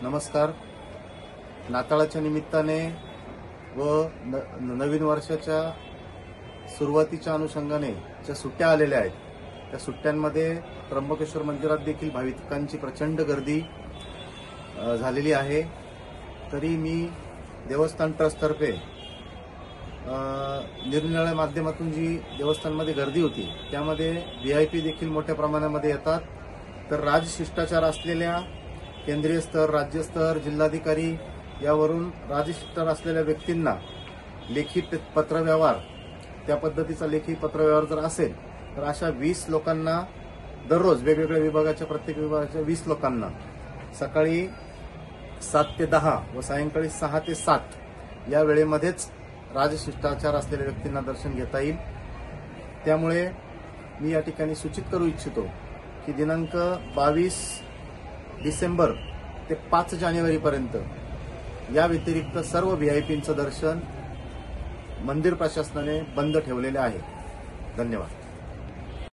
नमस्कार. नाताळाच्या निमित्ताने व नवीन वर्षाच्या सुरुवातीच्या अनुषंगाने ज्या सुट्ट्या आलेल्या आहेत त्या सुट्ट्यांमध्ये त्र्यंबकेश्वर मंदिरात देखील भाविकांची प्रचंड गर्दी झालेली आहे. तरी मी देवस्थान ट्रस्टतर्फे निरनिराळ्या माध्यमातून जी देवस्थानमध्ये गर्दी होती त्यामध्ये VIP देखील मोठ्या प्रमाणामध्ये येतात. तर राजशिष्टाचार असलेल्या केंद्रीय स्तर, राज्यस्तर, जिल्हाधिकारी यावरून राजशिष्टाचार असलेल्या व्यक्तींना लेखी पत्रव्यवहार, त्या पद्धतीचा लेखी पत्रव्यवहार जर असेल तर अशा 20 लोकांना दररोज वेगवेगळ्या विभागाच्या प्रत्येक विभागाच्या 20 लोकांना सकाळी 7 ते 10 व सायंकाळी 6 ते 7 या वेळेमध्येच राजशिष्टाचार असलेल्या व्यक्तींना दर्शन घेता येईल. त्यामुळे मी या ठिकाणी सूचित करू इच्छितो की दिनांक 22 डिसेंबर ते 5 जानेवारीपर्यंत या व्यतिरिक्त सर्व VIPंचं दर्शन मंदिर प्रशासनाने बंद ठेवलेले आहे. धन्यवाद.